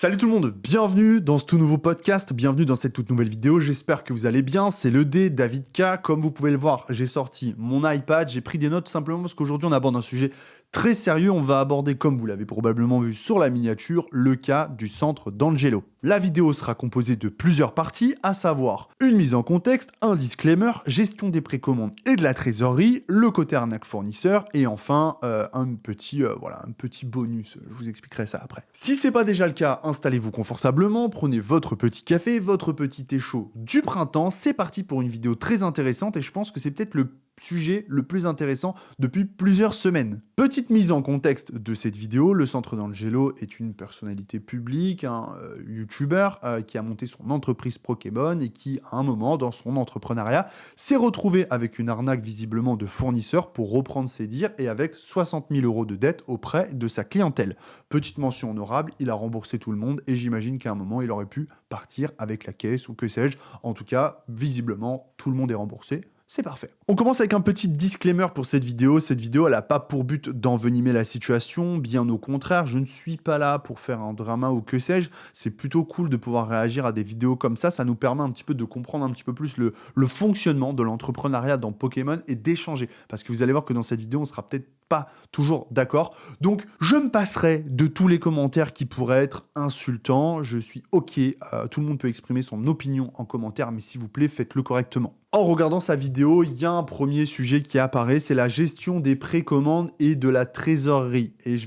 Salut tout le monde, bienvenue dans ce tout nouveau podcast, bienvenue dans cette toute nouvelle vidéo, j'espère que vous allez bien, c'est le D, David K, comme vous pouvez le voir, j'ai sorti mon iPad, j'ai pris des notes simplement parce qu'aujourd'hui on aborde un sujet très sérieux, on va aborder, comme vous l'avez probablement vu sur la miniature, le cas du centre d'Angelo. La vidéo sera composée de plusieurs parties, à savoir une mise en contexte, un disclaimer, gestion des précommandes et de la trésorerie, le côté arnaque fournisseur, et enfin un petit bonus, je vous expliquerai ça après. Si c'est pas déjà le cas, installez-vous confortablement, prenez votre petit café, votre petit thé chaud du printemps, c'est parti pour une vidéo très intéressante et je pense que c'est peut-être le sujet le plus intéressant depuis plusieurs semaines. Petite mise en contexte de cette vidéo, le centre d'Angelo est une personnalité publique, un YouTuber qui a monté son entreprise Pokémon et qui, à un moment, dans son entrepreneuriat, s'est retrouvé avec une arnaque visiblement de fournisseur pour reprendre ses dires et avec 60 000 € de dette auprès de sa clientèle. Petite mention honorable, il a remboursé tout le monde et j'imagine qu'à un moment, il aurait pu partir avec la caisse ou que sais-je. En tout cas, visiblement, tout le monde est remboursé. C'est parfait. On commence avec un petit disclaimer pour cette vidéo. Cette vidéo, elle n'a pas pour but d'envenimer la situation, bien au contraire, je ne suis pas là pour faire un drama ou que sais-je. C'est plutôt cool de pouvoir réagir à des vidéos comme ça nous permet un petit peu de comprendre un petit peu plus le fonctionnement de l'entrepreneuriat dans Pokémon et d'échanger. Parce que vous allez voir que dans cette vidéo, on sera peut-être pas toujours d'accord. Donc, je me passerai de tous les commentaires qui pourraient être insultants. Je suis OK, tout le monde peut exprimer son opinion en commentaire, mais s'il vous plaît, faites-le correctement. En regardant sa vidéo, il y a un premier sujet qui apparaît, c'est la gestion des précommandes et de la trésorerie. Et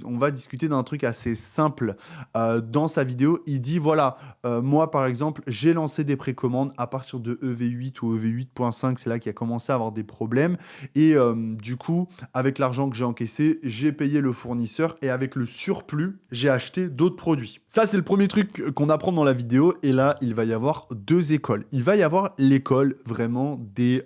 on va discuter d'un truc assez simple. Dans sa vidéo, il dit, voilà, moi par exemple, j'ai lancé des précommandes à partir de EV8 ou EV8.5, c'est là qu'il a commencé à avoir des problèmes. Et du coup, avec l'argent que j'ai encaissé, j'ai payé le fournisseur et avec le surplus, j'ai acheté d'autres produits. Ça, c'est le premier truc qu'on apprend dans la vidéo. Et là, il va y avoir deux écoles. Il va y avoir l'école vraiment des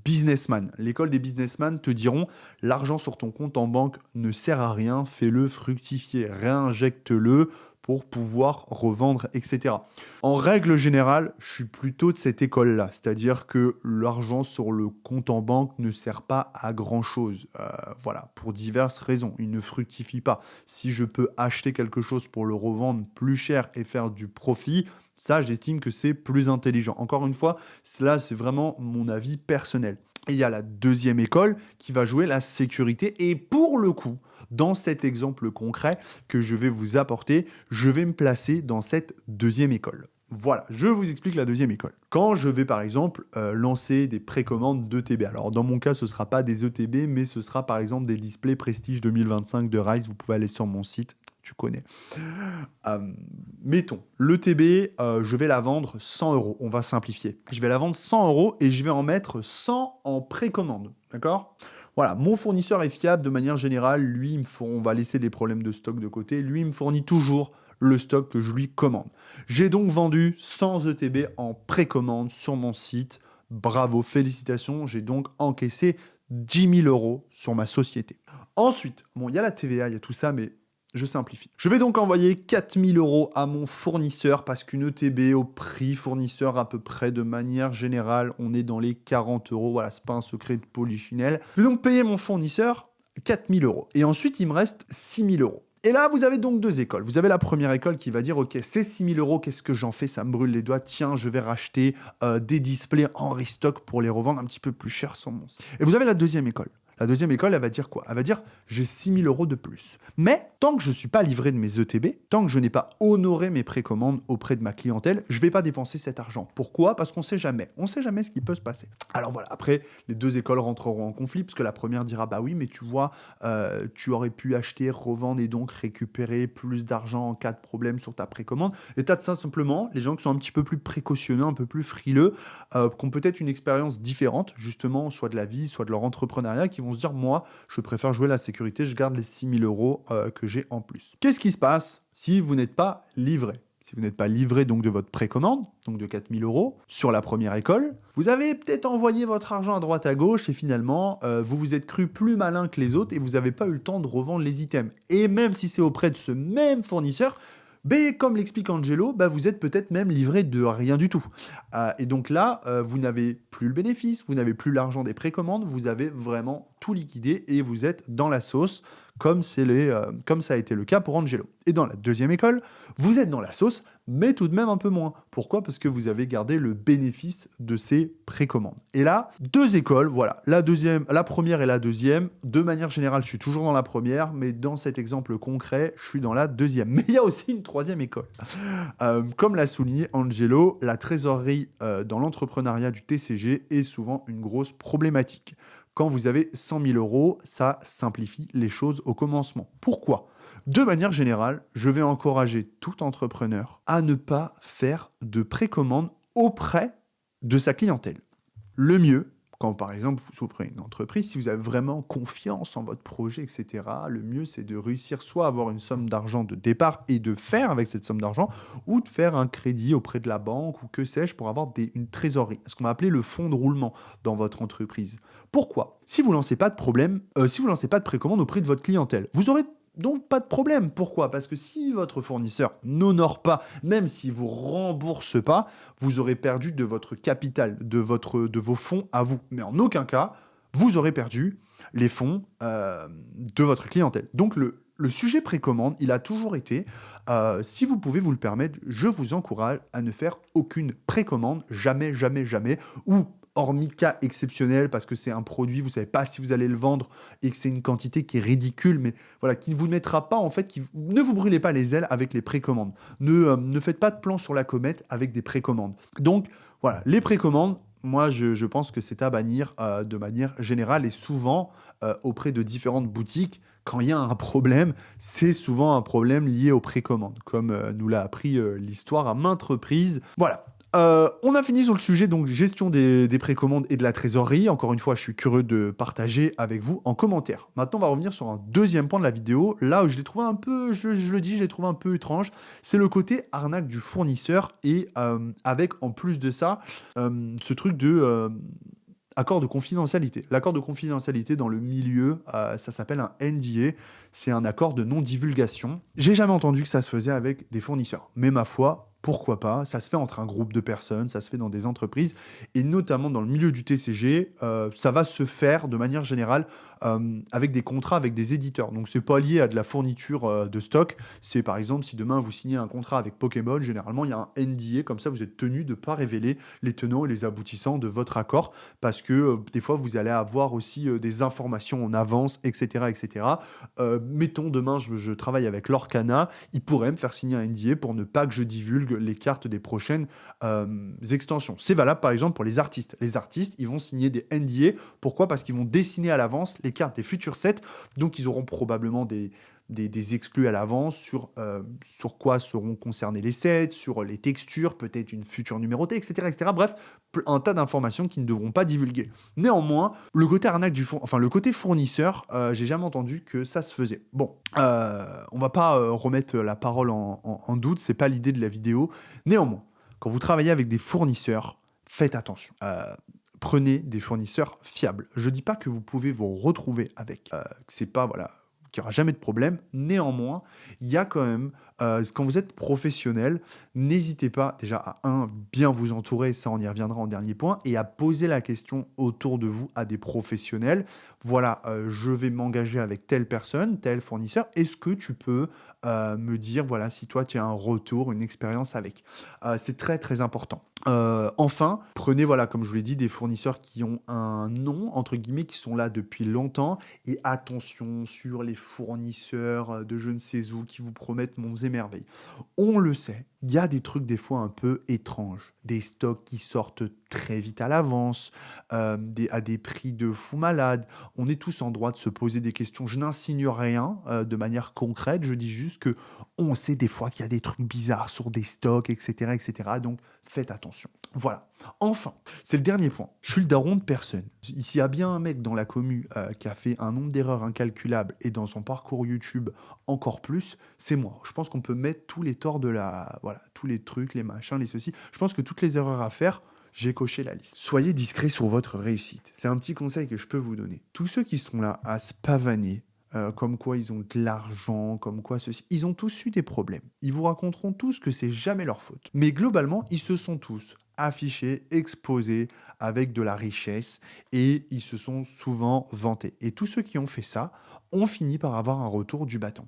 businessmen. L'école des businessmen te diront l'argent sur ton compte en banque ne sert à rien, fais-le fructifier, réinjecte-le pour pouvoir revendre, etc. En règle générale, je suis plutôt de cette école-là, c'est-à-dire que l'argent sur le compte en banque ne sert pas à grand-chose. Voilà, pour diverses raisons, il ne fructifie pas. Si je peux acheter quelque chose pour le revendre plus cher et faire du profit, ça, j'estime que c'est plus intelligent. Encore une fois, cela, c'est vraiment mon avis personnel. Et il y a la deuxième école qui va jouer la sécurité. Et pour le coup, dans cet exemple concret que je vais vous apporter, je vais me placer dans cette deuxième école. Voilà, je vous explique la deuxième école. Quand je vais par exemple lancer des précommandes d'ETB, alors dans mon cas ce ne sera pas des ETB, mais ce sera par exemple des displays Prestige 2025 de Rise, vous pouvez aller sur mon site, tu connais. Mettons, l'ETB, je vais la vendre 100 €, on va simplifier. Je vais la vendre 100 € et je vais en mettre 100 en précommande, d'accord ? Voilà, mon fournisseur est fiable de manière générale, lui, on va laisser les problèmes de stock de côté, lui, il me fournit toujours le stock que je lui commande. J'ai donc vendu 100 ETB en précommande sur mon site. Bravo, félicitations, j'ai donc encaissé 10 000 € sur ma société. Ensuite, bon, il y a la TVA, il y a tout ça, mais je simplifie. Je vais donc envoyer 4 000 € à mon fournisseur parce qu'une ETB au prix fournisseur à peu près de manière générale, on est dans les 40 €. Voilà, c'est pas un secret de polichinelle. Je vais donc payer mon fournisseur 4 000 €. Et ensuite, il me reste 6 000 €. Et là, vous avez donc deux écoles. Vous avez la première école qui va dire « Ok, ces 6 000 €, qu'est-ce que j'en fais? Ça me brûle les doigts. Tiens, je vais racheter des displays en restock pour les revendre un petit peu plus cher sur mon site. » Et vous avez la deuxième école. La deuxième école, elle va dire quoi? Elle va dire « J'ai 6 000 € de plus. » Mais tant que je ne suis pas livré de mes ETB, tant que je n'ai pas honoré mes précommandes auprès de ma clientèle, je ne vais pas dépenser cet argent. Pourquoi? Parce qu'on ne sait jamais. On ne sait jamais ce qui peut se passer. Alors voilà, après, les deux écoles rentreront en conflit, parce que la première dira « Bah oui, mais tu vois, tu aurais pu acheter, revendre et donc récupérer plus d'argent en cas de problème sur ta précommande. » Et t'as de ça simplement, les gens qui sont un petit peu plus précautionneux, un peu plus frileux, qui ont peut-être une expérience différente, justement, soit de la vie, soit de leur entrepreneuriat, qui vont se dire, moi, je préfère jouer la sécurité, je garde les 6 000 € que j'ai en plus. Qu'est-ce qui se passe si vous n'êtes pas livré? Si vous n'êtes pas livré donc de votre précommande, donc de 4 000 € sur la première école, vous avez peut-être envoyé votre argent à droite à gauche et finalement, vous vous êtes cru plus malin que les autres et vous n'avez pas eu le temps de revendre les items. Et même si c'est auprès de ce même fournisseur, comme l'explique Angelo, vous êtes peut-être même livré de rien du tout. Et donc là, vous n'avez plus le bénéfice, vous n'avez plus l'argent des précommandes, vous avez vraiment tout liquidé et vous êtes dans la sauce. comme ça a été le cas pour Angelo. Et dans la deuxième école, vous êtes dans la sauce, mais tout de même un peu moins. Pourquoi? Parce que vous avez gardé le bénéfice de ces précommandes. Et là, deux écoles, voilà, la première et la deuxième. De manière générale, je suis toujours dans la première, mais dans cet exemple concret, je suis dans la deuxième. Mais il y a aussi une troisième école. Comme l'a souligné Angelo, la trésorerie dans l'entrepreneuriat du TCG est souvent une grosse problématique. Quand vous avez 100 000 euros, ça simplifie les choses au commencement. Pourquoi? De manière générale, je vais encourager tout entrepreneur à ne pas faire de précommande auprès de sa clientèle. Le mieux, quand par exemple vous ouvrez une entreprise, si vous avez vraiment confiance en votre projet, etc., le mieux c'est de réussir soit à avoir une somme d'argent de départ et de faire avec cette somme d'argent, ou de faire un crédit auprès de la banque ou que sais-je pour avoir une trésorerie, ce qu'on va appeler le fonds de roulement dans votre entreprise. Pourquoi? Si vous lancez pas de précommande auprès de votre clientèle, vous aurez donc pas de problème. Pourquoi? Parce que si votre fournisseur n'honore pas, même s'il vous rembourse pas, vous aurez perdu de votre capital, de vos fonds à vous. Mais en aucun cas, vous aurez perdu les fonds de votre clientèle. Donc le sujet précommande, il a toujours été, si vous pouvez vous le permettre, je vous encourage à ne faire aucune précommande, jamais, jamais, jamais, ou hormis cas exceptionnel, parce que c'est un produit, vous ne savez pas si vous allez le vendre et que c'est une quantité qui est ridicule, mais voilà, qui ne vous mettra pas, en fait, ne vous brûlez pas les ailes avec les précommandes. Ne faites pas de plan sur la comète avec des précommandes. Donc, voilà, les précommandes, moi, je pense que c'est à bannir de manière générale et souvent auprès de différentes boutiques. Quand il y a un problème, c'est souvent un problème lié aux précommandes, comme nous l'a appris l'histoire à maintes reprises. Voilà. On a fini sur le sujet, donc gestion des précommandes et de la trésorerie. Encore une fois, je suis curieux de partager avec vous en commentaire. Maintenant, on va revenir sur un deuxième point de la vidéo. Là où je l'ai trouvé un peu, je le dis, je l'ai trouvé un peu étrange. C'est le côté arnaque du fournisseur et avec en plus de ça, ce truc de accord de confidentialité. L'accord de confidentialité dans le milieu, ça s'appelle un NDA. C'est un accord de non-divulgation. J'ai jamais entendu que ça se faisait avec des fournisseurs. Mais ma foi, pourquoi pas? Ça se fait entre un groupe de personnes, ça se fait dans des entreprises, et notamment dans le milieu du TCG, ça va se faire de manière générale avec des contrats avec des éditeurs. Donc c'est pas lié à de la fourniture de stock. C'est par exemple si demain vous signez un contrat avec Pokémon, généralement il y a un NDA, comme ça vous êtes tenu de ne pas révéler les tenants et les aboutissants de votre accord, parce que des fois vous allez avoir aussi des informations en avance, etc. etc. Mettons demain je travaille avec Lorcana, ils pourraient me faire signer un NDA pour ne pas que je divulgue les cartes des prochaines extensions. C'est valable par exemple pour les artistes. Les artistes, ils vont signer des NDA. Pourquoi? Parce qu'ils vont dessiner à l'avance les cartes des futurs sets, donc ils auront probablement des exclus à l'avance sur quoi seront concernés les sets, sur les textures, peut-être une future numérotée, etc. etc. Bref, un tas d'informations qu'ils ne devront pas divulguer. Néanmoins, le côté arnaque le côté fournisseur, j'ai jamais entendu que ça se faisait. Bon, on va pas remettre la parole en doute, c'est pas l'idée de la vidéo. Néanmoins, quand vous travaillez avec des fournisseurs, faites attention. Prenez des fournisseurs fiables. Je dis pas que vous pouvez vous retrouver avec, c'est pas, voilà, qu'il n'y aura jamais de problème. Néanmoins, il y a quand même, quand vous êtes professionnel, n'hésitez pas déjà à bien vous entourer, ça on y reviendra en dernier point, et à poser la question autour de vous à des professionnels. Voilà, je vais m'engager avec telle personne, tel fournisseur. Est-ce que tu peux me dire, voilà, si toi tu as un retour, une expérience avec? C'est très très important. Enfin, prenez, voilà, comme je vous l'ai dit, des fournisseurs qui ont un nom, entre guillemets, qui sont là depuis longtemps. Et attention sur les fournisseurs de je ne sais où qui vous promettent monts et merveilles. On le sait, il y a des trucs des fois un peu étranges. Des stocks qui sortent très vite à l'avance, à des prix de fou malade. On est tous en droit de se poser des questions. Je n'insigne rien de manière concrète. Je dis juste que on sait des fois qu'il y a des trucs bizarres sur des stocks, etc., etc. Donc, faites attention. Voilà. Enfin, c'est le dernier point. Je suis le daron de personne. S'il y a bien un mec dans la commu qui a fait un nombre d'erreurs incalculable et dans son parcours YouTube encore plus, c'est moi. Je pense qu'on peut mettre tous les torts voilà, tous les trucs, les machins, les ceci. Je pense que toutes les erreurs à faire, j'ai coché la liste. Soyez discret sur votre réussite. C'est un petit conseil que je peux vous donner. Tous ceux qui sont là à se pavaner, comme quoi ils ont de l'argent, comme quoi ceci, ils ont tous eu des problèmes. Ils vous raconteront tous que c'est jamais leur faute. Mais globalement, ils se sont tous affichés, exposés avec de la richesse et ils se sont souvent vantés. Et tous ceux qui ont fait ça, on finit par avoir un retour du bâton.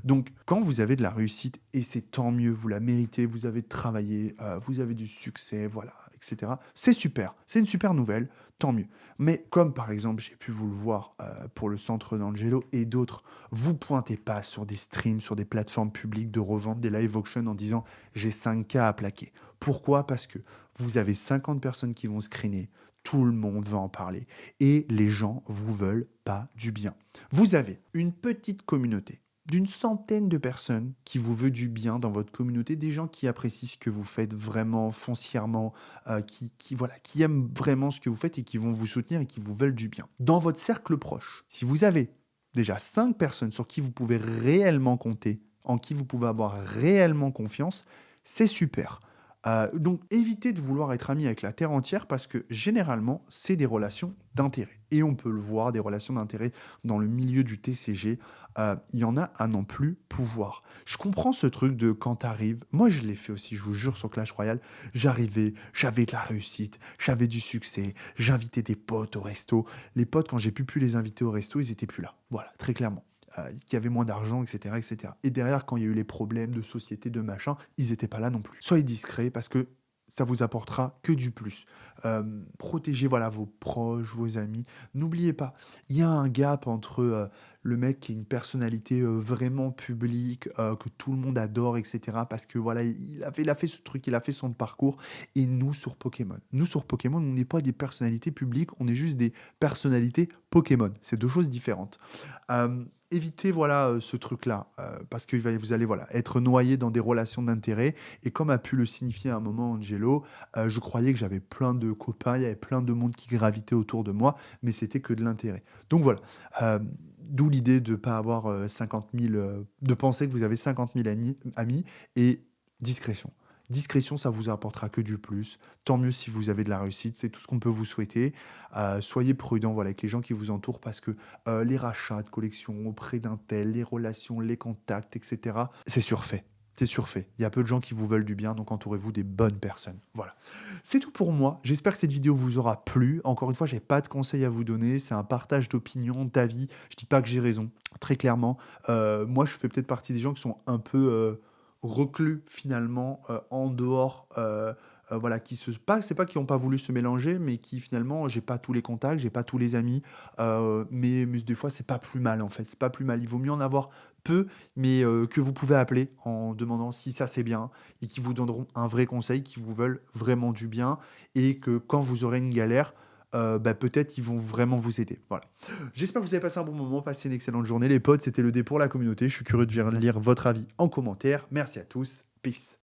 Donc, quand vous avez de la réussite, et c'est tant mieux, vous la méritez, vous avez travaillé, vous avez du succès, voilà, etc. C'est super, c'est une super nouvelle, tant mieux. Mais comme par exemple, j'ai pu vous le voir pour le centre d'Angelo et d'autres, vous pointez pas sur des streams, sur des plateformes publiques de revente, des live auctions en disant j'ai 5K à plaquer. Pourquoi? Parce que vous avez 50 personnes qui vont screener, tout le monde va en parler et les gens vous veulent pas du bien. Vous avez une petite communauté d'une centaine de personnes qui vous veut du bien dans votre communauté, des gens qui apprécient ce que vous faites vraiment foncièrement, voilà, qui aiment vraiment ce que vous faites et qui vont vous soutenir et qui vous veulent du bien. Dans votre cercle proche, si vous avez déjà 5 personnes sur qui vous pouvez réellement compter, en qui vous pouvez avoir réellement confiance, c'est super. Donc évitez de vouloir être ami avec la terre entière parce que généralement, c'est des relations d'intérêt. Et on peut le voir, des relations d'intérêt dans le milieu du TCG, il y en a à n'en plus pouvoir. Je comprends ce truc de quand t'arrives, moi je l'ai fait aussi, je vous jure, sur Clash Royale, j'arrivais, j'avais de la réussite, j'avais du succès, j'invitais des potes au resto. Les potes, quand j'ai pu les inviter au resto, ils étaient plus là. Voilà, très clairement. Qui avaient moins d'argent, etc., etc. Et derrière, quand il y a eu les problèmes de société, de machin, ils n'étaient pas là non plus. Soyez discrets parce que ça vous apportera que du plus. Protégez voilà, vos proches, vos amis. N'oubliez pas, il y a un gap entre le mec qui est une personnalité vraiment publique, que tout le monde adore, etc. Parce que voilà, il a fait ce truc, il a fait son parcours. Et nous, sur Pokémon. Nous, sur Pokémon, on n'est pas des personnalités publiques, on est juste des personnalités Pokémon. C'est deux choses différentes. Évitez voilà, ce truc-là, parce que vous allez voilà, être noyé dans des relations d'intérêt. Et comme a pu le signifier à un moment Angelo, je croyais que j'avais plein de copains, il y avait plein de monde qui gravitait autour de moi, mais c'était que de l'intérêt. Donc voilà, euh, d'où l'idée de ne pas avoir 50 000, de penser que vous avez 50 000 amis, et discrétion. Discrétion, ça vous apportera que du plus. Tant mieux si vous avez de la réussite, c'est tout ce qu'on peut vous souhaiter. Soyez prudent voilà, avec les gens qui vous entourent parce que les rachats de collections auprès d'un tel, les relations, les contacts, etc., c'est surfait. C'est surfait. Il y a peu de gens qui vous veulent du bien, donc entourez-vous des bonnes personnes. Voilà. C'est tout pour moi. J'espère que cette vidéo vous aura plu. Encore une fois, je n'ai pas de conseils à vous donner. C'est un partage d'opinion, d'avis. Je ne dis pas que j'ai raison, très clairement. Moi, je fais peut-être partie des gens qui sont un peu reclus, finalement, en dehors. Voilà, c'est pas qui n'ont pas voulu se mélanger, mais qui finalement, j'ai pas tous les contacts, j'ai pas tous les amis, mais des fois, c'est pas plus mal en fait, c'est pas plus mal. Il vaut mieux en avoir peu, mais que vous pouvez appeler en demandant si ça c'est bien, et qui vous donneront un vrai conseil, qui vous veulent vraiment du bien, et que quand vous aurez une galère, peut-être ils vont vraiment vous aider. Voilà. J'espère que vous avez passé un bon moment, passé une excellente journée. Les potes, c'était le dé pour la communauté. Je suis curieux de lire votre avis en commentaire. Merci à tous. Peace.